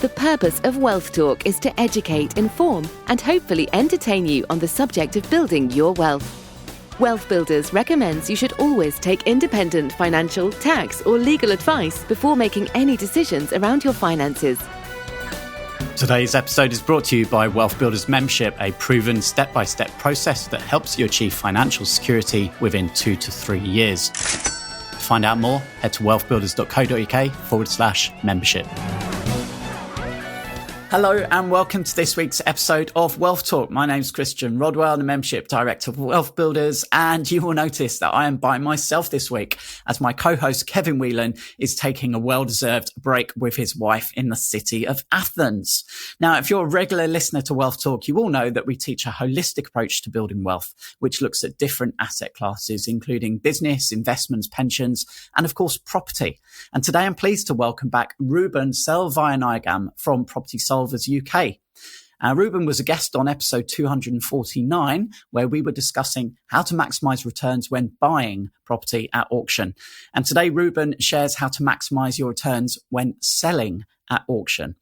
The purpose of Wealth Talk is to educate, inform, and hopefully entertain you on the subject of building your wealth. WealthBuilders recommends you should always take independent financial, tax, or legal advice before making any decisions around your finances. Today's episode is brought to you by WealthBuilders Membership, a proven step-by-step process that helps you achieve financial security within 2 to 3 years. To find out more, head to wealthbuilders.co.uk/membership. Hello and welcome to this week's episode of Wealth Talk. My name's Christian Rodwell, the Membership Director of Wealth Builders, and you will notice that I am by myself this week as my co-host Kevin Whelan is taking a well-deserved break with his wife in the city of Athens. Now, if you're a regular listener to Wealth Talk, you will know that we teach a holistic approach to building wealth, which looks at different asset classes, including business, investments, pensions, and of course, property. And today I'm pleased to welcome back Ruban Selvanayagam from Property Solvers UK. Ruban was a guest on episode 249, where we were discussing how to maximize returns when buying property at auction. And today, Ruban shares how to maximize your returns when selling at auction.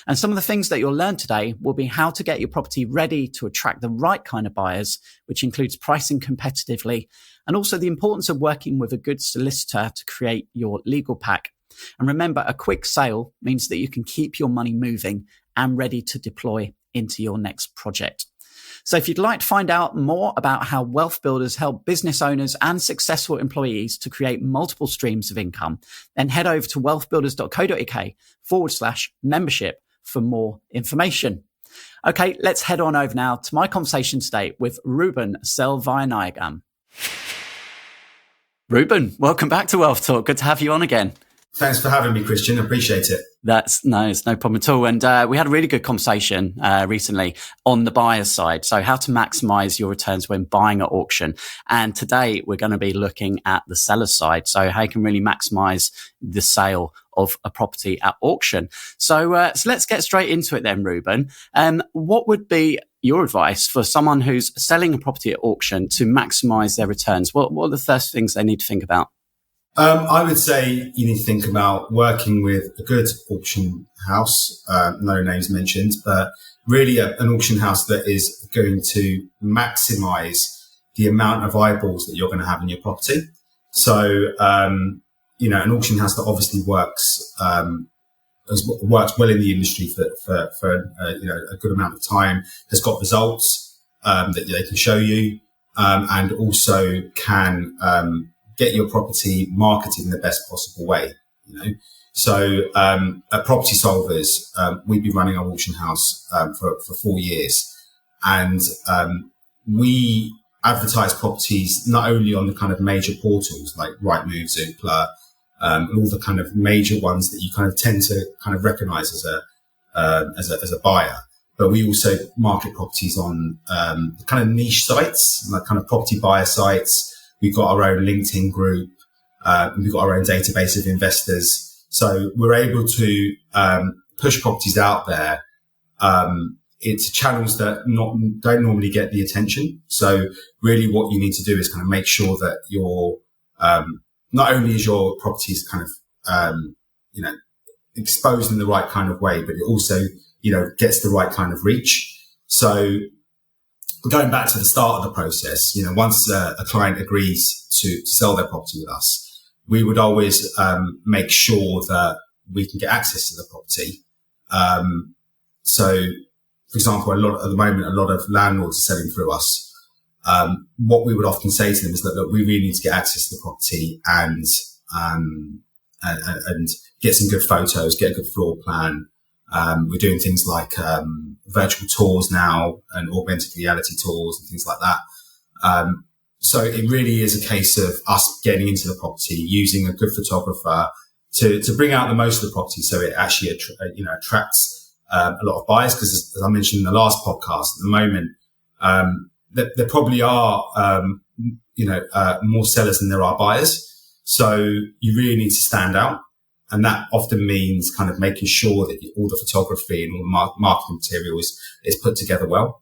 And some of the things that you'll learn today will be how to get your property ready to attract the right kind of buyers, which includes pricing competitively, and also the importance of working with a good solicitor to create your legal pack. And remember, a quick sale means that you can keep your money moving and ready to deploy into your next project. So if you'd like to find out more about how Wealth Builders help business owners and successful employees to create multiple streams of income, then head over to wealthbuilders.co.uk/membership for more information. Okay, let's head on over now to my conversation today with Ruban Selvanayagam. Ruban, welcome back to Wealth Talk. Good to have you on again. Thanks for having me, Christian. Appreciate it. It's no problem at all. And we had a really good conversation recently on the buyer's side. So how to maximize your returns when buying at auction. And today we're going to be looking at the seller's side. So how you can really maximize the sale of a property at auction. So let's get straight into it then, Ruban. What would be your advice for someone who's selling a property at auction to maximize their returns? What are the first things they need to think about? I would say you need to think about working with a good auction house, no names mentioned, but really an auction house that is going to maximize the amount of eyeballs that you're going to have in your property. So, an auction house that obviously works well in the industry for a good amount of time, has got results that they can show you, and also can get your property marketed in the best possible way, So, at Property Solvers, we've been running our auction house, for 4 years. And, we advertise properties not only on the kind of major portals like Rightmove, Zoopla, and all the kind of major ones that you kind of tend to kind of recognize as a buyer, but we also market properties on, kind of niche sites, like kind of property buyer sites. We've got our own LinkedIn group. We've got our own database of investors. So we're able to push properties out there. It's channels that don't normally get the attention. So really what you need to do is kind of make sure that your not only is your property is kind of exposed in the right kind of way, but it also gets the right kind of reach. So going back to the start of the process, once a client agrees to sell their property with us, we would always make sure that we can get access to the property. So, for example, a lot of landlords are selling through us. What we would often say to them is that, look, we really need to get access to the property and get some good photos, get a good floor plan. We're doing things like virtual tours now and augmented reality tours and things like that. So it really is a case of us getting into the property, using a good photographer to bring out the most of the property, so it actually attracts a lot of buyers. Because as I mentioned in the last podcast, at the moment there probably are more sellers than there are buyers. So you really need to stand out. And that often means kind of making sure that all the photography and all the marketing material is put together well.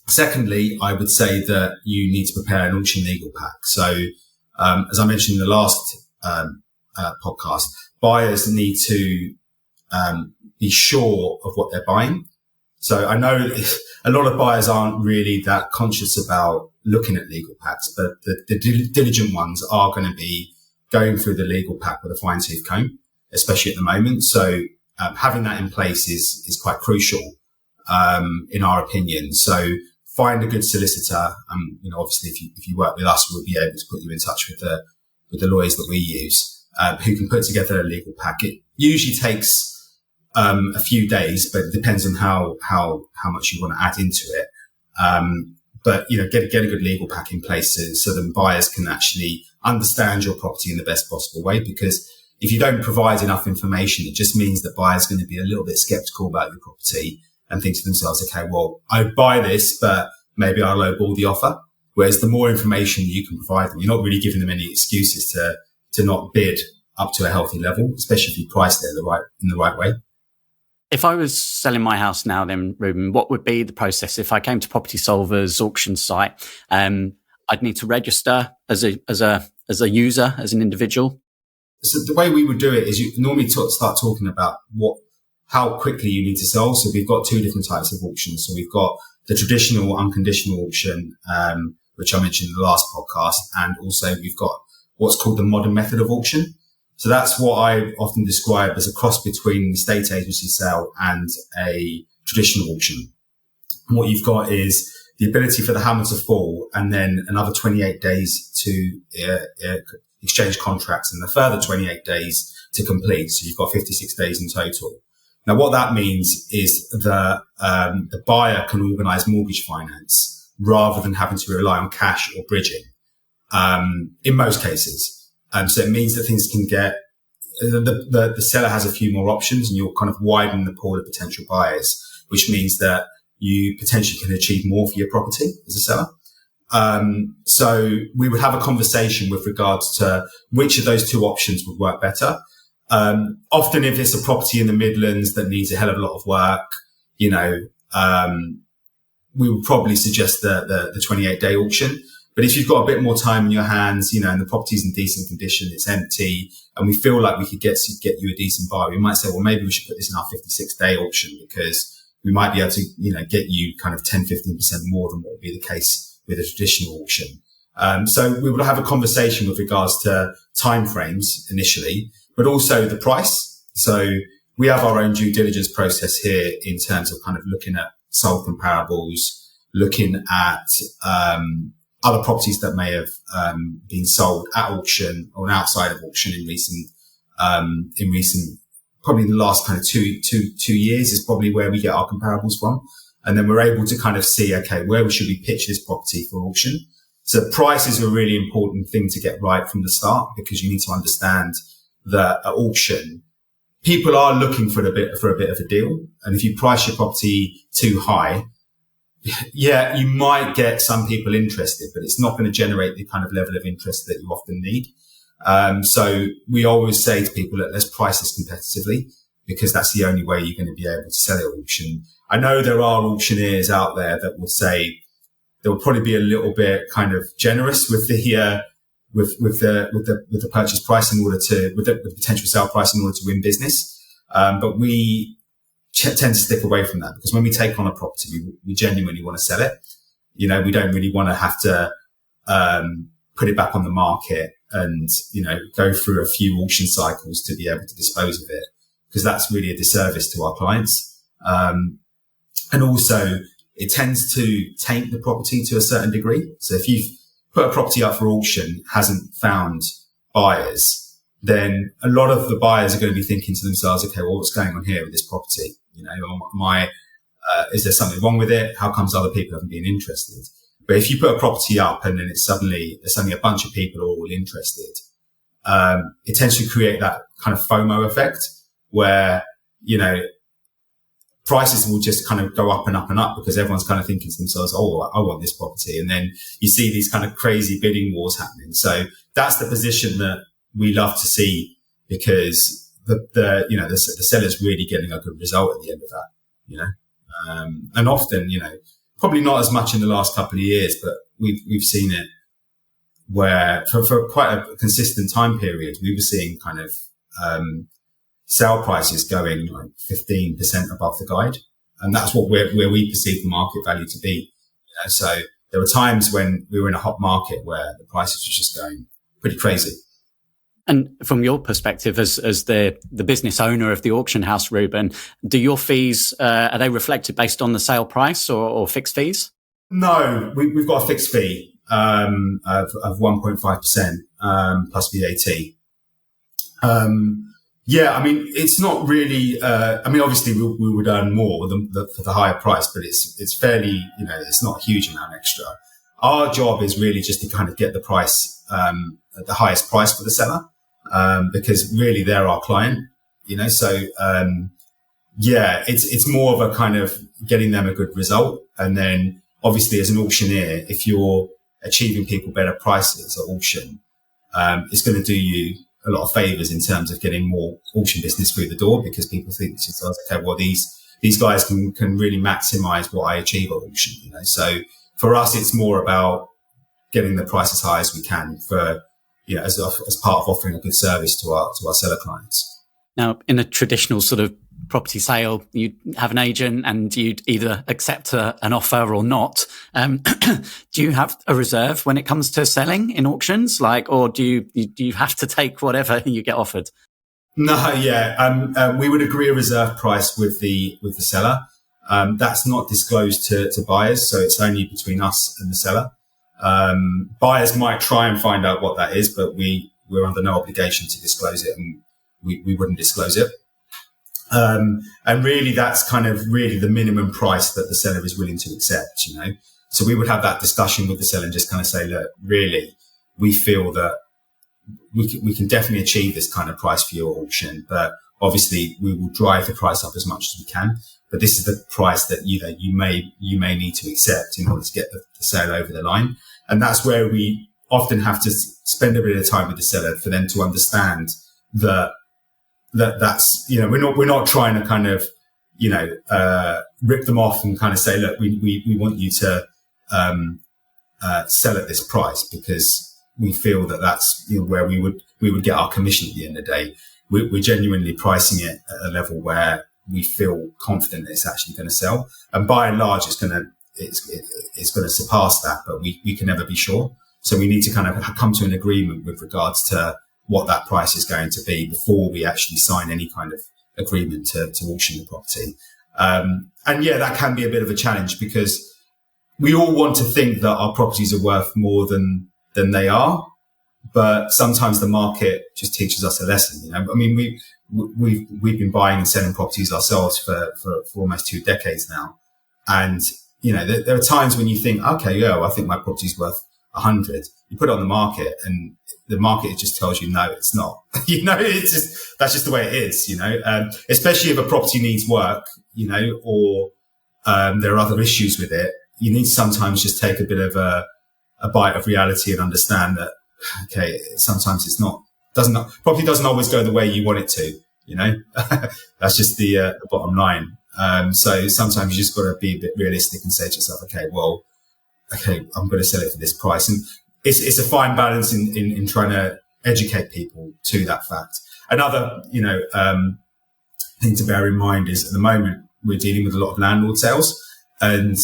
Secondly, I would say that you need to prepare an auction legal pack. So, as I mentioned in the last podcast, buyers need to be sure of what they're buying. So I know a lot of buyers aren't really that conscious about looking at legal packs, but the diligent ones are going to be going through the legal pack with a fine-tooth comb, especially at the moment. So having that in place is quite crucial, in our opinion. So find a good solicitor. Obviously, if you work with us, we'll be able to put you in touch with the lawyers that we use, who can put together a legal pack. It usually takes a few days, but it depends on how much you want to add into it. But get a good legal pack in place so that buyers can actually understand your property in the best possible way. Because if you don't provide enough information, it just means that buyers are going to be a little bit skeptical about your property and think to themselves, okay, well, I'd buy this, but maybe I'll lowball the offer. Whereas the more information you can provide them, you're not really giving them any excuses to not bid up to a healthy level, especially if you price it in the right way. If I was selling my house now, then Ruben, what would be the process? If I came to Property Solver's auction site, I'd need to register as a user, as an individual. So the way we would do it is you normally start talking about how quickly you need to sell. So we've got two different types of auctions. So we've got the traditional unconditional auction, which I mentioned in the last podcast, and also we've got what's called the modern method of auction. So that's what I often describe as a cross between an estate agency sale and a traditional auction. And what you've got is the ability for the hammer to fall and then another 28 days to exchange contracts and a further 28 days to complete. So you've got 56 days in total. Now, what that means is the buyer can organize mortgage finance rather than having to rely on cash or bridging, in most cases. So it means that things can get, the seller has a few more options and you'll kind of widen the pool of potential buyers, which means that you potentially can achieve more for your property as a seller. So we would have a conversation with regards to which of those two options would work better. Often if it's a property in the Midlands that needs a hell of a lot of work, we would probably suggest the 28-day auction. But if you've got a bit more time in your hands, and the property's in decent condition, it's empty, and we feel like we could get you a decent buyer, we might say, well, maybe we should put this in our 56-day auction because we might be able to, get you kind of 10, 15% more than what would be the case with a traditional auction. So we will have a conversation with regards to timeframes initially, but also the price. So we have our own due diligence process here in terms of kind of looking at sold comparables, looking at, other properties that may have been sold at auction or outside of auction in recent, probably the last kind of two years is probably where we get our comparables from. And then we're able to kind of see, okay, where should we pitch this property for auction? So price is a really important thing to get right from the start because you need to understand that at auction, people are looking for a bit of a deal. And if you price your property too high, yeah, you might get some people interested, but it's not going to generate the kind of level of interest that you often need. So we always say to people, let's price this competitively because that's the only way you're going to be able to sell it at auction. I know there are auctioneers out there that will say they will probably be a little bit kind of generous with the purchase price with the potential sale price in order to win business. But we tend to stick away from that because when we take on a property, we genuinely want to sell it. We don't really want to have to, put it back on the market and, go through a few auction cycles to be able to dispose of it because that's really a disservice to our clients. And also it tends to taint the property to a certain degree. So if you've put a property up for auction, hasn't found buyers, then a lot of the buyers are going to be thinking to themselves, okay, well, what's going on here with this property? Is there something wrong with it? How comes other people haven't been interested? But if you put a property up and then there's suddenly a bunch of people all interested, it tends to create that kind of FOMO effect where, prices will just kind of go up and up and up because everyone's kind of thinking to themselves, oh, I want this property. And then you see these kind of crazy bidding wars happening. So that's the position that we love to see because the seller's really getting a good result at the end of that, and often, probably not as much in the last couple of years, but we've seen it where for quite a consistent time period, we were seeing kind of, sale prices going like 15% above the guide. And that's where we perceive the market value to be. So there were times when we were in a hot market where the prices were just going pretty crazy. And from your perspective as the business owner of the auction house, Ruben, do your fees, are they reflected based on the sale price or fixed fees? No, we've got a fixed fee of 1.5% plus VAT. Yeah, I mean, it's not really, obviously we would earn more for the higher price, but it's fairly, it's not a huge amount extra. Our job is really just to kind of get the price, at the highest price for the seller, because really they're our client, so, it's more of a kind of getting them a good result. And then obviously as an auctioneer, if you're achieving people better prices at auction, it's going to do you a lot of favors in terms of getting more auction business through the door, because people think to themselves, okay, well, these guys can really maximize what I achieve at auction, So for us, it's more about getting the price as high as we can for, as part of offering a good service to our seller clients. Now, in a traditional sort of property sale, you have an agent and you'd either accept an offer or not. Do you have a reserve when it comes to selling in auctions, or do you have to take whatever you get offered? No, yeah. We would agree a reserve price with the seller. That's not disclosed to buyers, so it's only between us and the seller. Buyers might try and find out what that is, but we're under no obligation to disclose it, and we wouldn't disclose it. And really that's kind of really the minimum price that the seller is willing to accept, So we would have that discussion with the seller and just kind of say, look, really, we feel that we can definitely achieve this kind of price for your auction, but obviously we will drive the price up as much as we can. But this is the price that, you may need to accept in order to get the sale over the line. And that's where we often have to spend a bit of time with the seller for them to understand that's, we're not trying to kind of, rip them off and kind of say, look, we want you to, sell at this price, because we feel that that's, where we would get our commission at the end of the day. We're genuinely pricing it at a level where we feel confident that it's actually going to sell. And by and large, it's going to surpass that, but we can never be sure. So we need to kind of come to an agreement with regards to what that price is going to be before we actually sign any kind of agreement to auction the property. That can be a bit of a challenge, because we all want to think that our properties are worth more than they are, but sometimes the market just teaches us a lesson. We've been buying and selling properties ourselves for almost 2 decades now. And, there are times when you think, okay, I think my property's worth 100. You put it on the market and the market just tells you, no, it's not. That's just the way it is, especially if a property needs work, or there are other issues with it. You need to sometimes just take a bit of a bite of reality and understand that, okay, sometimes property doesn't always go the way you want it to, that's just the bottom line. So sometimes you just got to be a bit realistic and say to yourself, okay, I'm going to sell it for this price. And it's a fine balance in trying to educate people to that fact. Another, thing to bear in mind is at the moment we're dealing with a lot of landlord sales, and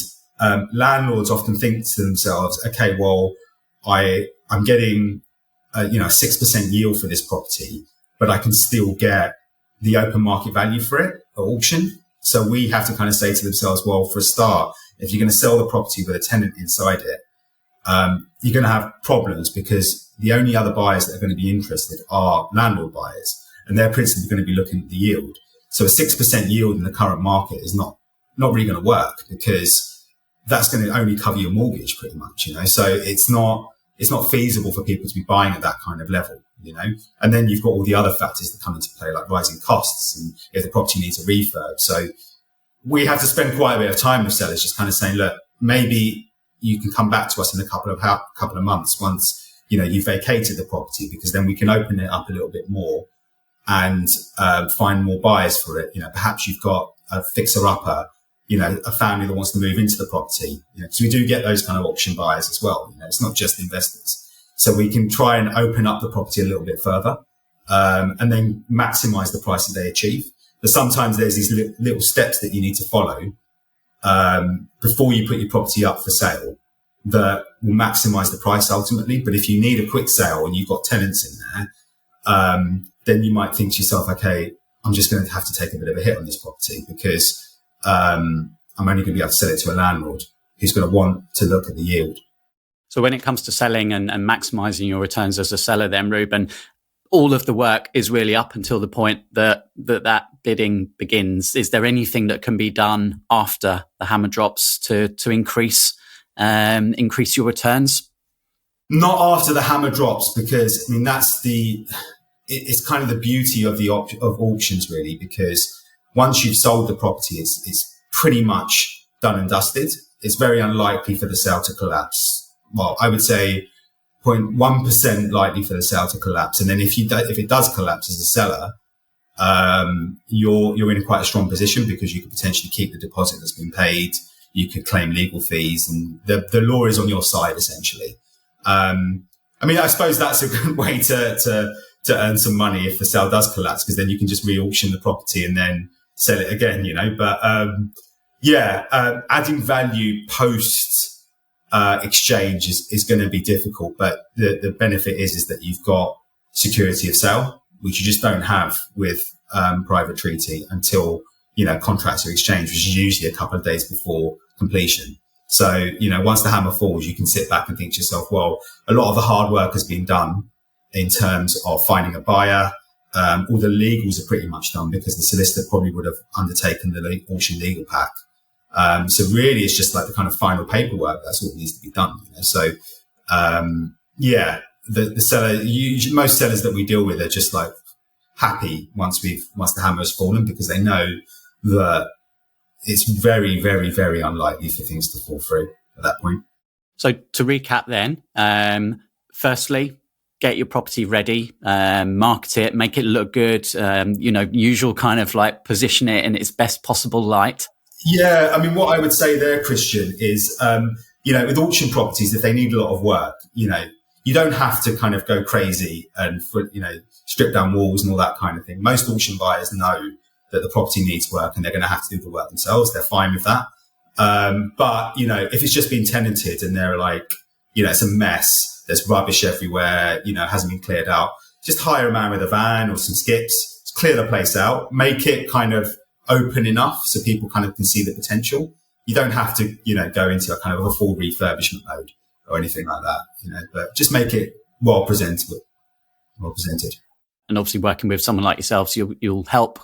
landlords often think to themselves, okay, well, I'm getting a 6% yield for this property, but I can still get the open market value for it at auction. So we have to kind of say to themselves, well, for a start, if you're going to sell the property with a tenant inside it, you're going to have problems, because the only other buyers that are going to be interested are landlord buyers, and they're principally going to be looking at the yield. So a 6% yield in the current market is not really going to work, because that's going to only cover your mortgage pretty much, So it's not feasible for people to be buying at that kind of level, And then you've got all the other factors that come into play, like rising costs, and if the property needs a refurb. So we have to spend quite a bit of time with sellers just kind of saying, look, maybe you can come back to us in a couple of months once, you vacated the property, because then we can open it up a little bit more and find more buyers for it. Perhaps you've got a fixer-upper, a family that wants to move into the property, because we do get those kind of auction buyers as well. It's not just investors. So we can try and open up the property a little bit further. and then maximize the price that they achieve. But sometimes there's these little steps that you need to follow before you put your property up for sale that will maximize the price ultimately. But if you need a quick sale and you've got tenants in there, then you might think to yourself, okay, I'm just going to have to take a bit of a hit on this property because I'm only going to be able to sell it to a landlord who's going to want to look at the yield. So when it comes to selling and maximizing your returns as a seller then, Ruben, all of the work is really up until the point that bidding begins. Is there anything that can be done after the hammer drops to increase your returns? Not after the hammer drops, because I mean it's kind of the beauty of of auctions really, because once you've sold the property, it's pretty much done and dusted. It's very unlikely for the sale to collapse. Well, I would say 0.1% likely for the sale to collapse. And then if it does collapse as a seller, you're in quite a strong position because you could potentially keep the deposit that's been paid. You could claim legal fees, and the law is on your side essentially. I mean, I suppose that's a good way to earn some money if the sale does collapse, because then you can just re-auction the property and then sell it again, But adding value post exchange is going to be difficult, but the benefit is that you've got security of sale, which you just don't have with private treaty until contracts are exchanged, which is usually a couple of days before completion. So once the hammer falls, you can sit back and think to yourself, well, a lot of the hard work has been done in terms of finding a buyer. All the legals are pretty much done because the solicitor probably would have undertaken the auction legal pack. So really it's just like the kind of final paperwork. That's what needs to be done. So, the seller, most sellers that we deal with are just like happy once the hammer has fallen, because they know that it's very, very, very unlikely for things to fall through at that point. So to recap then, firstly, get your property ready, market it, make it look good, usual kind of like position it in its best possible light. Yeah, I mean, what I would say there, Christian, is, with auction properties, if they need a lot of work, you don't have to kind of go crazy and, strip down walls and all that kind of thing. Most auction buyers know that the property needs work and they're going to have to do the work themselves. They're fine with that. But if it's just been tenanted and they're like, it's a mess, there's rubbish everywhere, hasn't been cleared out, just hire a man with a van or some skips, clear the place out, make it kind of open enough so people kind of can see the potential. You don't have to, go into a kind of a full refurbishment mode or anything like that, but just make it well presented. And obviously working with someone like yourself, so you'll help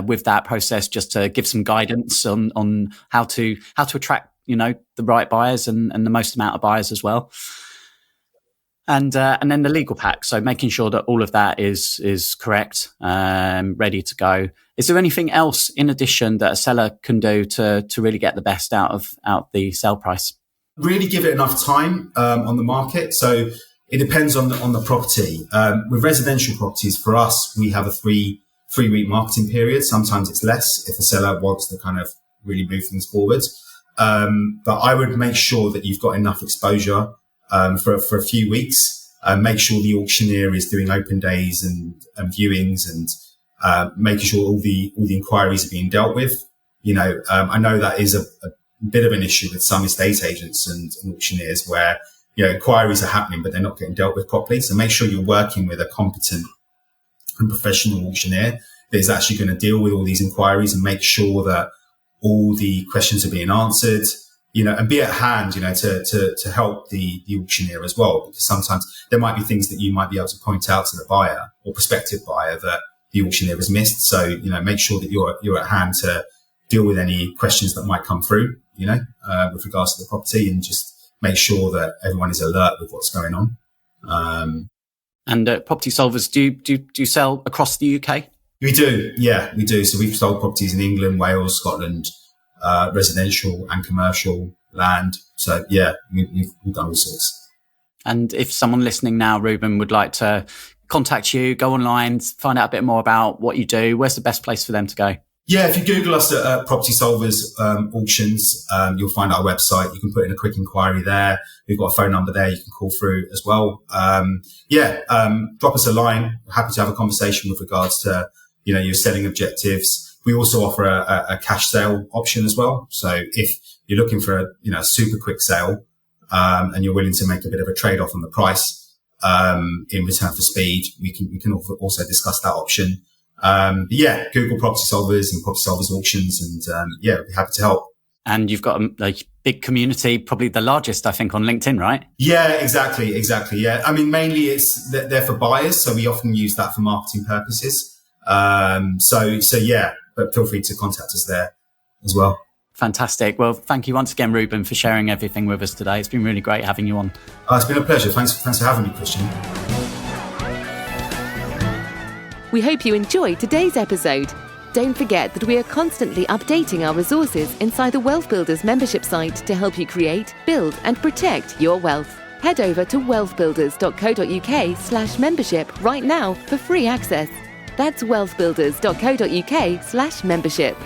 with that process, just to give some guidance on how to attract, the right buyers and the most amount of buyers as well. And then the legal pack. So making sure that all of that is correct, ready to go. Is there anything else in addition that a seller can do to really get the best out the sale price? Really give it enough time on the market. So it depends on the property. With residential properties, for us, we have a three-week marketing period. Sometimes it's less if the seller wants to kind of really move things forward. But I would make sure that you've got enough exposure for a few weeks. Make sure the auctioneer is doing open days and viewings, and making sure all the inquiries are being dealt with. I know that is a bit of an issue with some estate agents and auctioneers where inquiries are happening, but they're not getting dealt with properly. So make sure you're working with a competent and professional auctioneer that is actually going to deal with all these inquiries and make sure that all the questions are being answered, and be at hand, to help the auctioneer as well. Because sometimes there might be things that you might be able to point out to the buyer or prospective buyer that the auctioneer has missed. So, make sure that you're at hand to deal with any questions that might come through, with regards to the property, and just make sure that everyone is alert with what's going on. And Property Solvers, do you sell across the UK? We do. Yeah, we do. So we've sold properties in England, Wales, Scotland, residential and commercial land. So yeah, we've done all sorts. And if someone listening now, Ruben, would like to contact you, go online, find out a bit more about what you do, where's the best place for them to go? Yeah, if you Google us at Property Solvers Auctions, you'll find our website. You can put in a quick inquiry there. We've got a phone number there you can call through as well. Drop us a line. Happy to have a conversation with regards to, your selling objectives. We also offer a cash sale option as well. So if you're looking for a super quick sale, and you're willing to make a bit of a trade-off on the price, in return for speed, we can also discuss that option. Google Property Solvers and Property Solvers Auctions, and we'd be happy to help. And you've got a big community, probably the largest, I think, on LinkedIn, right? Yeah, exactly. Yeah. I mean, mainly they're for buyers, so we often use that for marketing purposes. But feel free to contact us there as well. Fantastic. Well, thank you once again, Ruben, for sharing everything with us today. It's been really great having you on. It's been a pleasure. Thanks for having me, Christian. We hope you enjoyed today's episode. Don't forget that we are constantly updating our resources inside the WealthBuilders membership site to help you create, build and protect your wealth. Head over to wealthbuilders.co.uk/membership right now for free access. That's wealthbuilders.co.uk/membership.